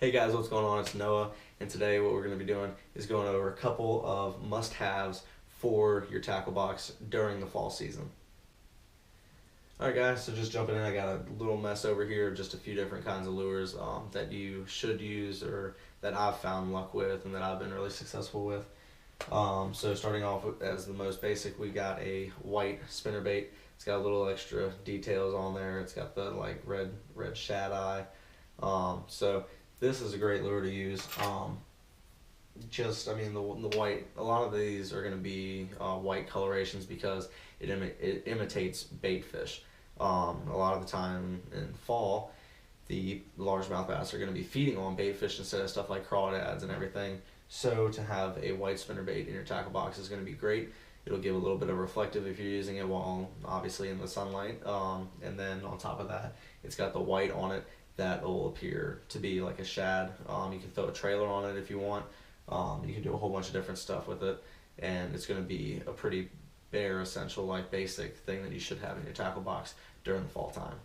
Hey guys, what's going on? It's Noah, and today what we're going to be doing is going over a couple of must-haves for your tackle box during the fall season. Alright guys, so just jumping in, I got a little mess over here, just a few different kinds of lures that you should use or that I've found luck with and that I've been really successful with. So starting off as the most basic, we got a white spinnerbait. It's got a little extra details on there. It's got the like red shad eye. So this is a great lure to use. The white. A lot of these are going to be white colorations because it imitates bait fish. A lot of the time in fall, the largemouth bass are going to be feeding on bait fish instead of stuff like crawdads and everything. So to have a white spinnerbait in your tackle box is going to be great. It'll give a little bit of reflective if you're using it while obviously in the sunlight. And then on top of that, it's got the white on it that will appear to be like a shad. You can throw a trailer on it if you want. You can do a whole bunch of different stuff with it, and it's going to be a pretty bare, essential, like basic thing that you should have in your tackle box during the fall time.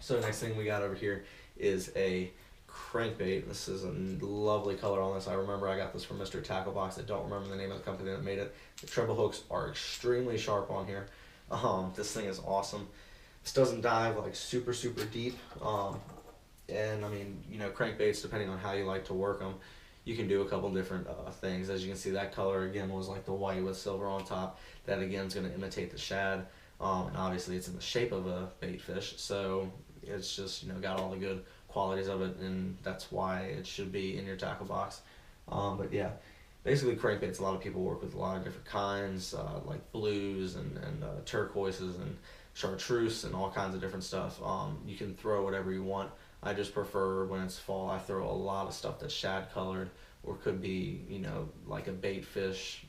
So next thing we got over here is a crankbait. This is a lovely color on this. I remember I got this from Mr. Tackle Box. I don't remember the name of the company that made it. The treble hooks are extremely sharp on here. This thing is awesome. This doesn't dive like super deep. And I mean, crankbaits, depending on how you like to work them, you can do a couple different things. As you can see, that color again was like the white with silver on top. That again is going to imitate the shad. And obviously it's in the shape of a bait fish, so it's just got all the good qualities of it, and that's why it should be in your tackle box. But yeah, basically crankbaits, a lot of people work with a lot of different kinds, like blues and turquoises and chartreuse and all kinds of different stuff. You can throw whatever you want. I just prefer when it's fall, I throw a lot of stuff that's shad colored or could be like a bait fish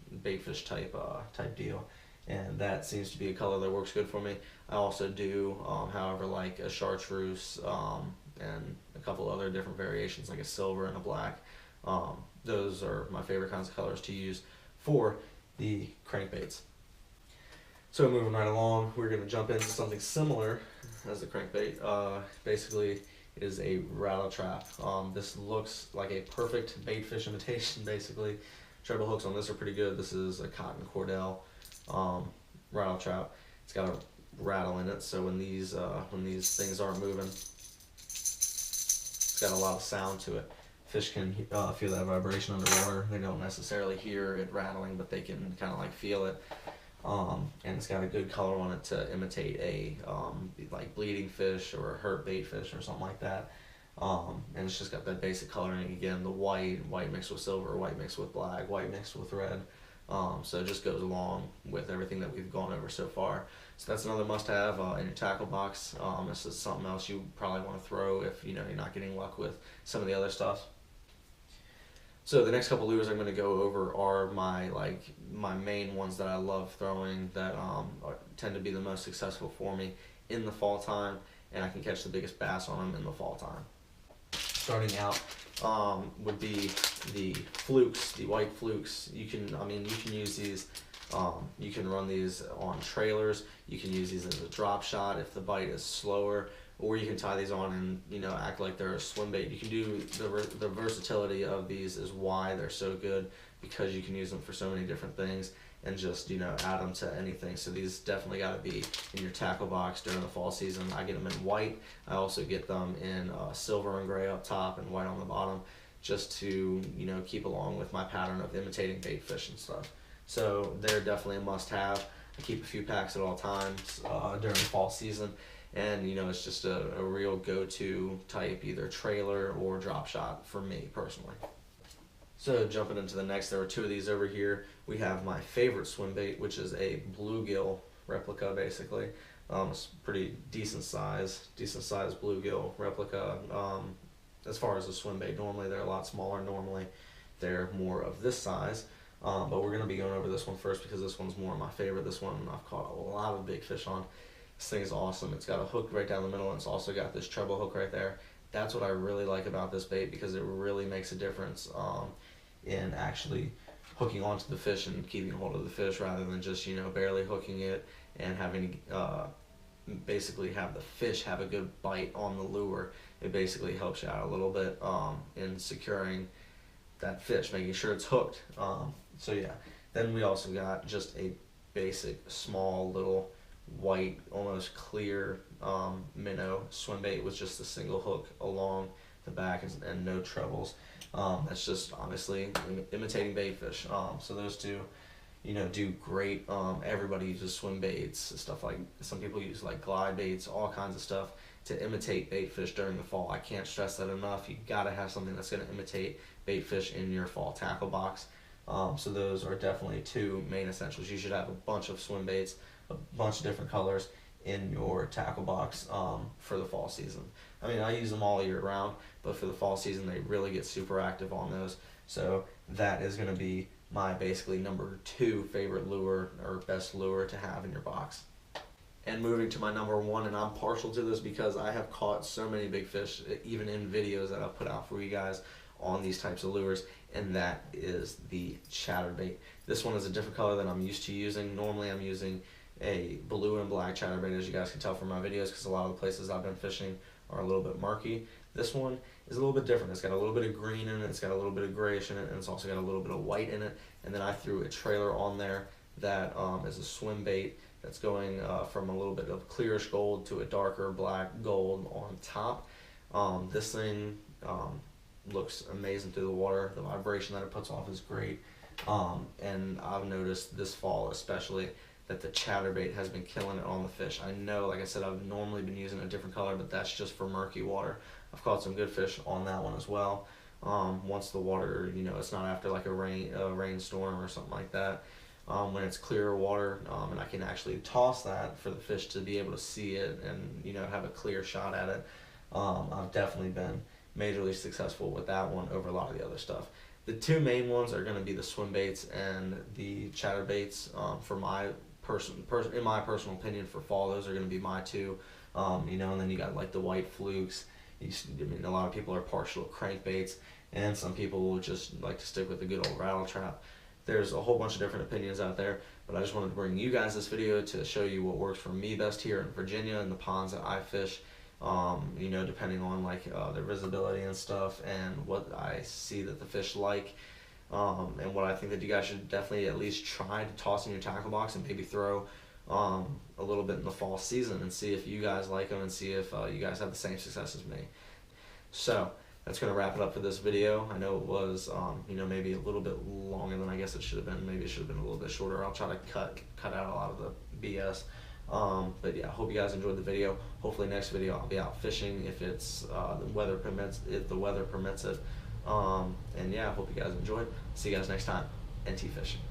type deal, and that seems to be a color that works good for me. I also do however, like a chartreuse and a couple other different variations like a silver and a black. Those are my favorite kinds of colors to use for the crankbaits. So moving right along, we're going to jump into something similar as the crankbait. Basically, it is a rattle trap. This looks like a perfect bait fish imitation. Basically, treble hooks on this are pretty good. This is a cotton cordell rattle trap. It's got a rattle in it, so when these things aren't moving, it's got a lot of sound to it. Fish can feel that vibration underwater. They don't necessarily hear it rattling, but they can kind of like feel it. And it's got a good color on it to imitate a like bleeding fish or a hurt bait fish or something like that. And it's just got that basic coloring again, the white mixed with silver, white mixed with black, white mixed with red. So it just goes along with everything that we've gone over so far. So that's another must-have in your tackle box. This is something else you probably want to throw if you're not getting luck with some of the other stuff. So the next couple lures I'm going to go over are my main ones that I love throwing that tend to be the most successful for me in the fall time, and I can catch the biggest bass on them in the fall time. Starting out would be the flukes, the white flukes. You can use these. You can run these on trailers. You can use these as a drop shot if the bite is slower, or you can tie these on and act like they're a swim bait. You can do the versatility of these is why they're so good, because you can use them for so many different things and just add them to anything. So these definitely got to be in your tackle box during the fall season. I get them in white. I also get them in silver and gray up top and white on the bottom, just to keep along with my pattern of imitating bait fish and stuff. So they're definitely a must-have. I keep a few packs at all times during the fall season, and it's just a real go-to type, either trailer or drop shot for me personally. So jumping into the next, there are two of these over here. We have my favorite swim bait, which is a bluegill replica, basically. It's pretty decent size bluegill replica. As far as a swim bait, normally they're a lot smaller. Normally they're more of this size. But we're going to be going over this one first because this one's more my favorite. This one I've caught a lot of big fish on. This thing is awesome. It's got a hook right down the middle, and it's also got this treble hook right there. That's what I really like about this bait, because it really makes a difference in actually hooking onto the fish and keeping hold of the fish, rather than just barely hooking it and having basically have the fish have a good bite on the lure. it basically helps you out a little bit in securing that fish, making sure it's hooked. So yeah, then we also got just a basic small little white, almost clear minnow swim bait with just a single hook along the back and no trebles. That's just obviously imitating bait fish. So those two, do great. Everybody uses swim baits, stuff like some people use like glide baits, all kinds of stuff to imitate bait fish during the fall. I can't stress that enough. You gotta have something that's gonna imitate bait fish in your fall tackle box. So those are definitely two main essentials. You should have a bunch of swim baits, a bunch of different colors in your tackle box for the fall season. I mean, I use them all year round, but for the fall season, they really get super active on those. So that is going to be my basically number 2 favorite lure or best lure to have in your box. And moving to my number 1, and I'm partial to this because I have caught so many big fish, even in videos that I've put out for you guys on these types of lures, and that is the chatterbait. This one is a different color than I'm used to using. Normally I'm using a blue and black chatterbait, as you guys can tell from my videos, because a lot of the places I've been fishing are a little bit murky. This one is a little bit different. It's got a little bit of green in it, it's got a little bit of grayish in it, and it's also got a little bit of white in it. And then I threw a trailer on there that is a swim bait that's going from a little bit of clearish gold to a darker black gold on top. This thing looks amazing through the water. The vibration that it puts off is great. And I've noticed this fall especially that the chatterbait has been killing it on the fish. I know, like I said, I've normally been using a different color, but that's just for murky water. I've caught some good fish on that one as well. Once the water, it's not after like a rainstorm or something like that. When it's clear water, and I can actually toss that for the fish to be able to see it and have a clear shot at it. I've definitely been majorly successful with that one over a lot of the other stuff. The two main ones are going to be the swim baits and the chatterbaits. For my in my personal opinion, for fall, those are going to be my two. And then you got like the white flukes. A lot of people are partial to crankbaits, and some people will just like to stick with the good old rattle trap. There's a whole bunch of different opinions out there, but I just wanted to bring you guys this video to show you what works for me best here in Virginia and the ponds that I fish. Depending on like their visibility and stuff, and what I see that the fish like, and what I think that you guys should definitely at least try to toss in your tackle box and maybe throw a little bit in the fall season and see if you guys like them and see if you guys have the same success as me. So that's going to wrap it up for this video. I know it was maybe a little bit longer than I guess it should have been. Maybe it should have been a little bit shorter. I'll try to cut out a lot of the BS. But yeah, I hope you guys enjoyed the video. Hopefully next video I'll be out fishing if it's the weather permits it. And yeah, I hope you guys enjoyed. See you guys next time. NT Fishing.